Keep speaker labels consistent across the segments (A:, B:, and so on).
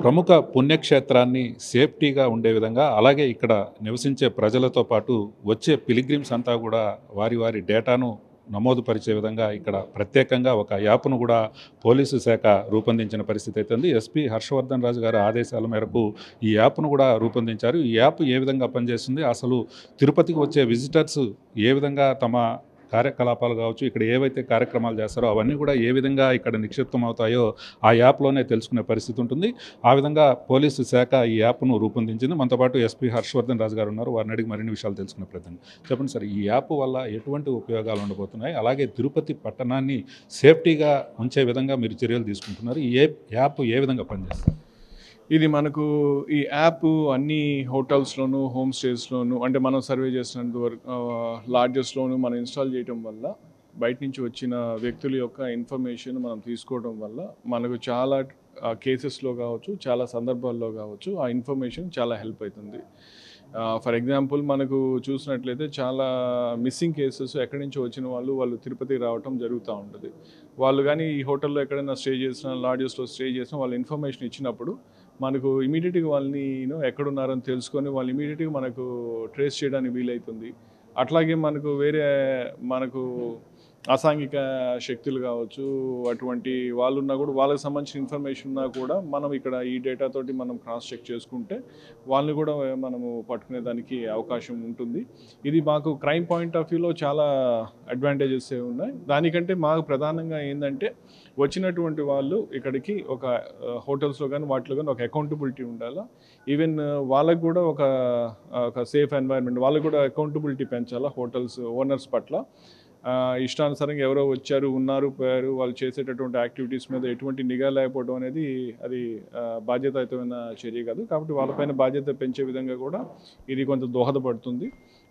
A: ప్రముఖ పుణ్యక్షేత్రాన్ని సేఫ్టీగా ఉండే విధంగా, అలాగే ఇక్కడ నివసించే ప్రజలతో పాటు వచ్చే పిలిగ్రిమ్స్ అంతా కూడా వారి వారి డేటాను నమోదు పరిచే విధంగా ఇక్కడ ప్రత్యేకంగా ఒక యాప్ను కూడా పోలీసు శాఖ రూపొందించిన పరిస్థితి అయితే ఉంది. ఎస్పీ హర్షవర్ధన్ రాజు గారి ఆదేశాల మేరకు ఈ యాప్ను కూడా రూపొందించారు. ఈ యాప్ ఏ విధంగా పనిచేస్తుంది, అసలు తిరుపతికి వచ్చే విజిటర్స్ ఏ విధంగా తమ కార్యకలాపాలు కావచ్చు, ఇక్కడ ఏవైతే కార్యక్రమాలు చేస్తారో అవన్నీ కూడా ఏ విధంగా ఇక్కడ నిక్షిప్తం అవుతాయో ఆ యాప్లోనే తెలుసుకునే పరిస్థితి ఉంటుంది. ఆ విధంగా పోలీసు శాఖ ఈ యాప్ను రూపొందించింది. మనతో పాటు ఎస్పీ హర్షవర్ధన్ రాజు గారు ఉన్నారు. వారిని అడిగి మరిన్ని విషయాలు తెలుసుకునే ప్రయత్నం. చెప్పండి సార్, ఈ యాప్ వల్ల ఎటువంటి ఉపయోగాలు ఉండబోతున్నాయి, అలాగే తిరుపతి పట్టణాన్ని సేఫ్టీగా ఉంచే విధంగా మీరు చర్యలు తీసుకుంటున్నారు, ఈ యాప్ ఏ విధంగా పనిచేస్తుంది?
B: ఇది మనకు ఈ యాప్ అన్ని హోటల్స్లోను, హోమ్ స్టేస్లోను, అంటే మనం సర్వే చేసినంత వరకు లాడ్జెస్లోను మనం ఇన్స్టాల్ చేయడం వల్ల బయట నుంచి వచ్చిన వ్యక్తుల యొక్క ఇన్ఫర్మేషన్ మనం తీసుకోవడం వల్ల మనకు చాలా కేసెస్లో కావచ్చు, చాలా సందర్భాల్లో కావచ్చు ఆ ఇన్ఫర్మేషన్ చాలా హెల్ప్ అవుతుంది. ఫర్ ఎగ్జాంపుల్ మనకు చూసినట్లయితే చాలా మిస్సింగ్ కేసెస్ ఎక్కడి నుంచి వచ్చిన వాళ్ళు తిరుపతికి రావటం జరుగుతూ ఉంటుంది. వాళ్ళు కానీ ఈ హోటల్లో ఎక్కడైనా స్టే చేసినా, లాడ్జెస్లో స్టే చేసినా వాళ్ళు ఇన్ఫర్మేషన్ ఇచ్చినప్పుడు మనకు ఇమీడియట్గా వాళ్ళని ఎక్కడున్నారని తెలుసుకొని వాళ్ళు ఇమీడియట్గా మనకు ట్రేస్ చేయడానికి వీలవుతుంది. అట్లాగే మనకు అసాంఘిక శక్తులు కావచ్చు, అటువంటి వాళ్ళు ఉన్నా కూడా వాళ్ళకి సంబంధించిన ఇన్ఫర్మేషన్ ఉన్నా కూడా మనం ఇక్కడ ఈ డేటాతోటి మనం క్రాస్ చెక్ చేసుకుంటే వాళ్ళని కూడా మనము పట్టుకునే దానికి అవకాశం ఉంటుంది. ఇది మాకు క్రైమ్ పాయింట్ ఆఫ్ వ్యూలో చాలా అడ్వాంటేజెస్ ఉన్నాయి. దానికంటే మాకు ప్రధానంగా ఏంటంటే వచ్చినటువంటి వాళ్ళు ఇక్కడికి ఒక హోటల్స్లో కానీ వాటిలో కానీ ఒక అకౌంటబిలిటీ ఉండాలా. ఈవెన్ వాళ్ళకు కూడా ఒక సేఫ్ ఎన్వైర్న్మెంట్, వాళ్ళకు కూడా అకౌంటబిలిటీ పెంచాలా హోటల్స్ ఓనర్స్ పట్ల. ఇష్టానుసారంగా ఎవరో వచ్చారు, ఉన్నారు, పోయారు, వాళ్ళు చేసేటటువంటి యాక్టివిటీస్ మీద ఎటువంటి నిఘా లేకపోవడం అనేది అది బాధ్యతాయుతమైన చర్య కాదు. కాబట్టి వాళ్ళపైన బాధ్యత పెంచే విధంగా కూడా ఇది కొంత దోహదపడుతుంది.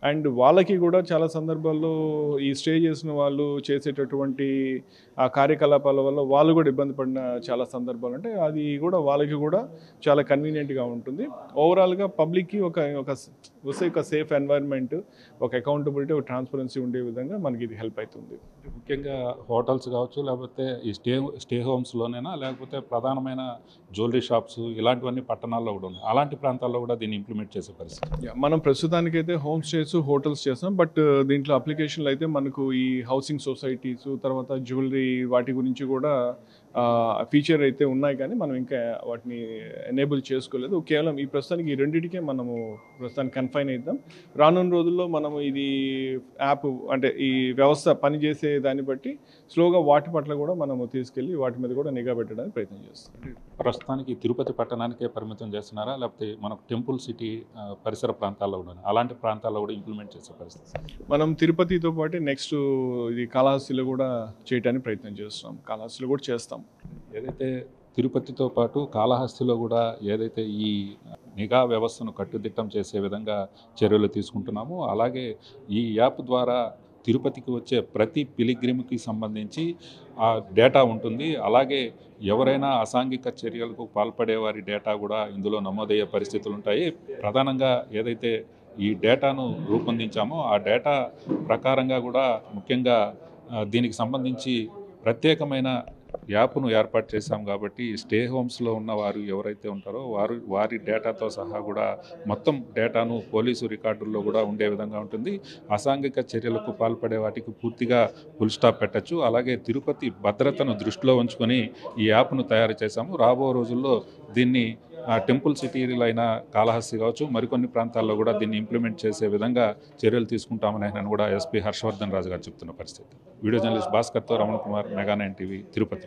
B: అండ్ వాళ్ళకి కూడా చాలా సందర్భాల్లో ఈ స్టే చేసిన వాళ్ళు చేసేటటువంటి ఆ కార్యకలాపాల వల్ల వాళ్ళు కూడా ఇబ్బంది పడిన చాలా సందర్భాలు అంటే అది కూడా వాళ్ళకి కూడా చాలా కన్వీనియంట్గా ఉంటుంది. ఓవరాల్గా పబ్లిక్కి ఒక సేఫ్ ఎన్వైర్న్మెంట్, ఒక అకౌంటబిలిటీ, ఒక ట్రాన్స్పరెన్సీ ఉండే విధంగా మనకి ఇది హెల్ప్ అవుతుంది.
A: ముఖ్యంగా హోటల్స్ కావచ్చు, లేకపోతే ఈ స్టే హోమ్స్లోనైనా, లేకపోతే ప్రధానమైన జ్యువెలరీ షాప్స్ ఇలాంటివన్నీ పట్టణాల్లో కూడా ఉన్నాయి. అలాంటి ప్రాంతాల్లో కూడా దీన్ని ఇంప్లిమెంట్ చేసే పరిస్థితి.
B: మనం ప్రస్తుతానికైతే హోమ్ స్టేస్, హోటల్స్ చేస్తాం. బట్ దీంట్లో అప్లికేషన్లు అయితే మనకు ఈ హౌసింగ్ సొసైటీస్, తర్వాత జ్యువెలరీ వాటి గురించి కూడా ఫీచర్ అయితే ఉన్నాయి, కానీ మనం ఇంకా వాటిని ఎనేబుల్ చేసుకోలేదు. కేవలం ఈ ప్రస్తుతానికి ఈ రెండింటికే మనము ప్రస్తుతానికి కన్ఫైన్ అవుతాం. రానున్న రోజుల్లో మనము ఇది యాప్ అంటే ఈ వ్యవస్థ పనిచేసే దాన్ని బట్టి స్లోగా వాటి పట్ల కూడా మనము తీసుకెళ్ళి వాటి మీద కూడా నిఘా పెట్టడానికి ప్రయత్నం చేస్తాం.
A: ప్రస్తుతానికి తిరుపతి పట్టణానికే పరిమితం చేస్తున్నారా, లేకపోతే మనకు టెంపుల్ సిటీ పరిసర ప్రాంతాల్లో కూడా అలాంటి ప్రాంతాల్లో కూడా ఇంప్లిమెంట్ చేసే పరిస్థితి?
B: మనం తిరుపతితో పాటు నెక్స్ట్ ఇది కాళహస్తిలో కూడా చేయడానికి ప్రయత్నం చేస్తున్నాం. కాళహస్తిలో కూడా చేస్తాం.
A: ఏదైతే తిరుపతితో పాటు కాళహస్తిలో కూడా ఏదైతే ఈ నిఘా వ్యవస్థను కట్టుదిట్టం చేసే విధంగా చర్యలు తీసుకుంటున్నామో, అలాగే ఈ యాప్ ద్వారా తిరుపతికి వచ్చే ప్రతి పిలిగ్రిమ్కి సంబంధించి ఆ డేటా ఉంటుంది. అలాగే ఎవరైనా అసాంఘిక చర్యలకు పాల్పడే వారి డేటా కూడా ఇందులో నమోదయ్యే పరిస్థితులు ఉంటాయి. ప్రధానంగా ఏదైతే ఈ డేటాను రూపొందించామో ఆ డేటా ప్రకారంగా కూడా ముఖ్యంగా దీనికి సంబంధించి ప్రత్యేకమైన యాప్ను ఏర్పాటు చేశాం. కాబట్టి స్టే హోమ్స్లో ఉన్న వారు ఎవరైతే ఉంటారో వారి డేటాతో సహా కూడా మొత్తం డేటాను పోలీసు రికార్డుల్లో కూడా ఉండే విధంగా ఉంటుంది. అసాంఘిక చర్యలకు పాల్పడే వాటికి పూర్తిగా ఫుల్ స్టాప్ పెట్టచ్చు. అలాగే తిరుపతి భద్రతను దృష్టిలో ఉంచుకొని ఈ యాప్ను తయారు చేశాము. రాబో రోజుల్లో దీన్ని టెంపుల్ సిటీలైన కాళహస్తి కావచ్చు, మరికొన్ని ప్రాంతాల్లో కూడా దీన్ని ఇంప్లిమెంట్ చేసే విధంగా చర్యలు తీసుకుంటామని ఆయన కూడా ఎస్పీ హర్షవర్ధన్ రాజు గారు చెప్తున్న పరిస్థితి. వీడియో జర్నలిస్ట్ భాస్కర్తో రమణ కుమార్, మెగా 9 టీవీ, తిరుపతి.